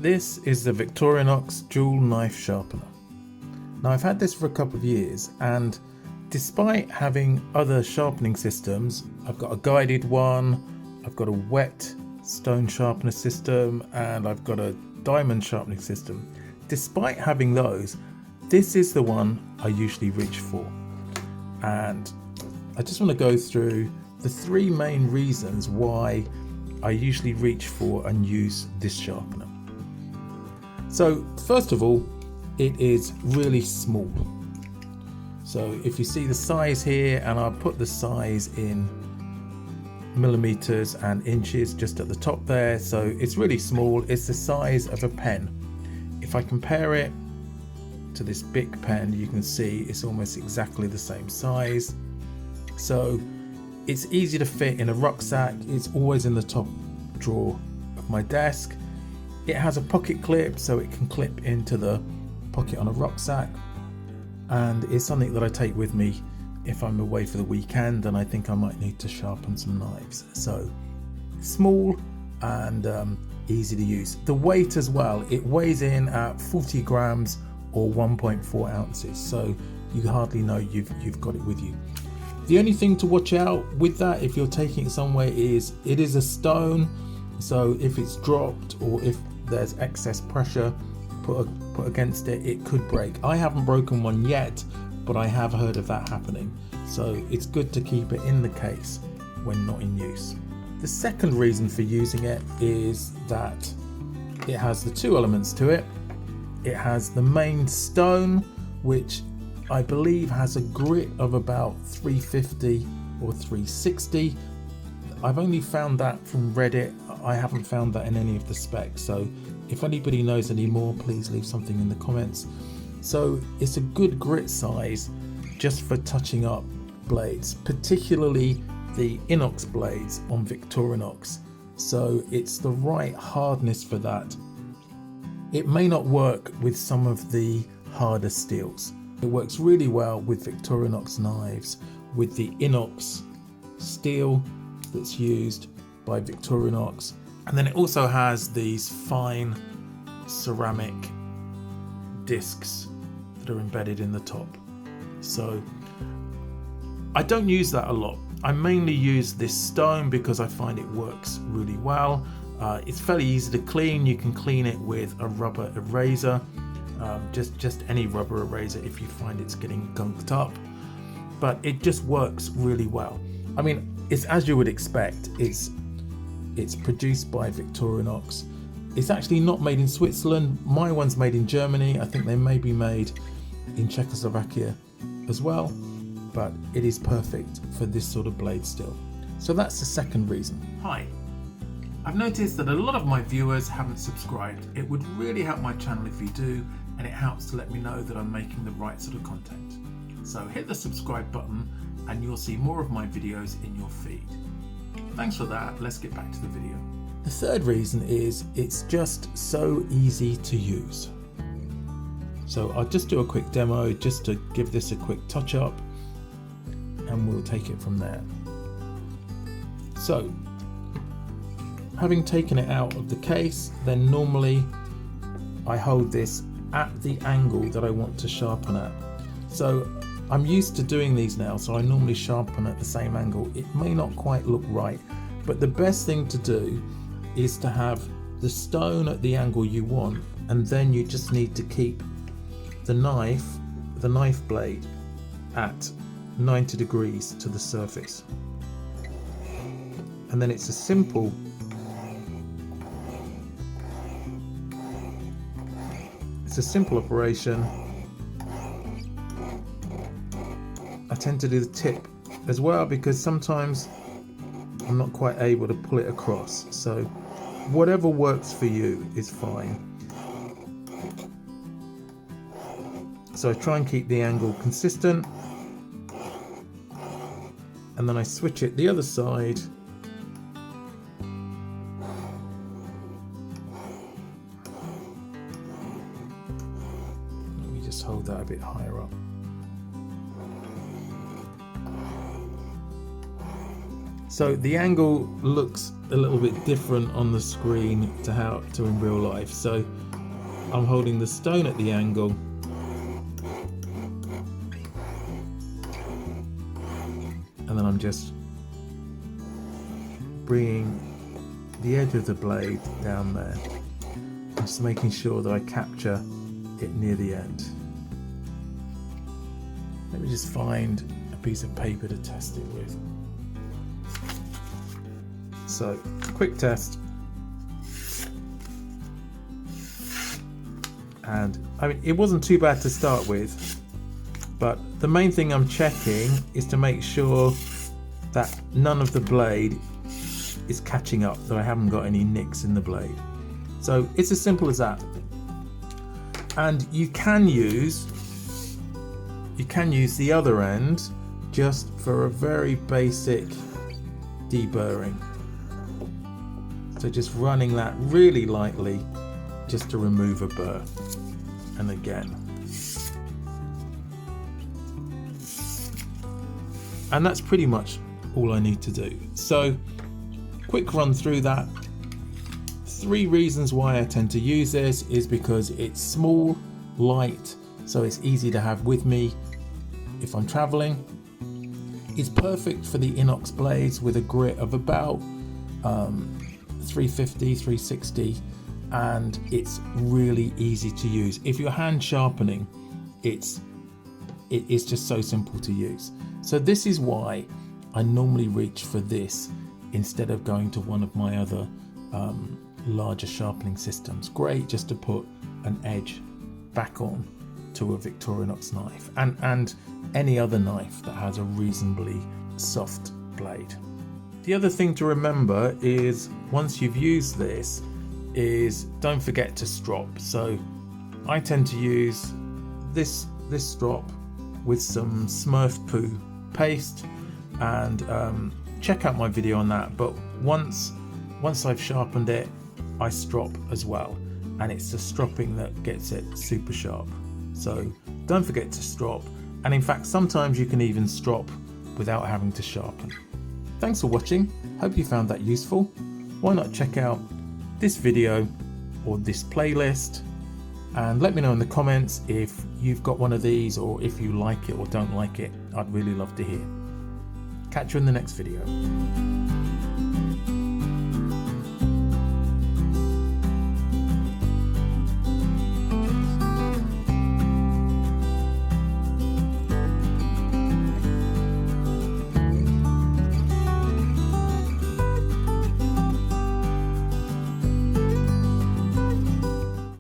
This is the Victorinox dual knife sharpener. Now I've had this for a couple of years, and despite having other sharpening systems, I've got a guided one, I've got a wet stone sharpener system, and I've got a diamond sharpening system. Despite having those, this is the one I usually reach for. And I just want to go through the three main reasons why I usually reach for and use this sharpener. So first of all, it is really small. So if you see the size here, and I'll put the size in millimeters and inches just at the top there, so it's really small. It's the size of a pen. If I compare it to this big pen, you can see it's almost exactly the same size. So it's easy to fit in a rucksack. It's always in the top drawer of my desk. It has a pocket clip, so it can clip into the pocket on a rucksack, and it's something that I take with me if I'm away for the weekend and I think I might need to sharpen some knives. So small and easy to use. The weight as well, it weighs in at 40 grams or 1.4 ounces, so you hardly know you've got it with you. The only thing to watch out with that if you're taking it somewhere is it is a stone, so if it's dropped or if there's excess pressure put against it, it could break. I haven't broken one yet, but I have heard of that happening, so it's good to keep it in the case when not in use. The second reason for using it is that it has the two elements to it. It has the main stone, which I believe has a grit of about 350 or 360. I've only found that from Reddit. I haven't found that in any of the specs, so if anybody knows any more, please leave something in the comments. So it's a good grit size just for touching up blades, particularly the inox blades on Victorinox. So it's the right hardness for that. It may not work with some of the harder steels. It works really well with Victorinox knives, with the inox steel that's used by Victorinox. And then it also has these fine ceramic discs that are embedded in the top. So I don't use that a lot. I mainly use this stone because I find it works really well. It's fairly easy to clean. You can clean it with a rubber eraser, just any rubber eraser if you find it's getting gunked up, but it just works really well. I mean, it's as you would expect. It's produced by Victorinox. It's actually not made in Switzerland. My one's made in Germany. I think they may be made in Czechoslovakia as well, but it is perfect for this sort of blade still. So that's the second reason. Hi, I've noticed that a lot of my viewers haven't subscribed. It would really help my channel if you do, and it helps to let me know that I'm making the right sort of content. So hit the subscribe button and you'll see more of my videos in your feed. Thanks for that. Let's get back to the video. The third reason is it's just so easy to use. So I'll just do a quick demo just to give this a quick touch up, and we'll take it from there. So having taken it out of the case, then normally I hold this at the angle that I want to sharpen at. So I'm used to doing these now, so I normally sharpen at the same angle. It may not quite look right, but the best thing to do is to have the stone at the angle you want, and then you just need to keep the knife blade at 90 degrees to the surface. And then it's a simple operation. I tend to do the tip as well because sometimes I'm not quite able to pull it across. So whatever works for you is fine. So I try and keep the angle consistent, and then I switch it the other side. Let me just hold that a bit higher up. So the angle looks a little bit different on the screen to in real life. So I'm holding the stone at the angle, and then I'm just bringing the edge of the blade down there, just making sure that I capture it near the end. Let me just find a piece of paper to test it with. So, quick test. And I mean, it wasn't too bad to start with, but the main thing I'm checking is to make sure that none of the blade is catching up, that I haven't got any nicks in the blade. So it's as simple as that. And you can use the other end just for a very basic deburring. So just running that really lightly just to remove a burr. And again. And that's pretty much all I need to do. So quick run through that. 3 reasons why I tend to use this is because it's small, light, so it's easy to have with me if I'm traveling. It's perfect for the inox blades with a grit of about 350, 360, and it's really easy to use. If you're hand sharpening, it is just so simple to use. So this is why I normally reach for this instead of going to one of my other larger sharpening systems. Great just to put an edge back on to a Victorinox knife and any other knife that has a reasonably soft blade. The other thing to remember is once you've used this is don't forget to strop. So I tend to use this strop with some Smurf poo paste, and check out my video on that. But once I've sharpened it, I strop as well, and it's the stropping that gets it super sharp. So don't forget to strop, and in fact sometimes you can even strop without having to sharpen. Thanks for watching, hope you found that useful. Why not check out this video or this playlist, and let me know in the comments if you've got one of these or if you like it or don't like it. I'd really love to hear. Catch you in the next video.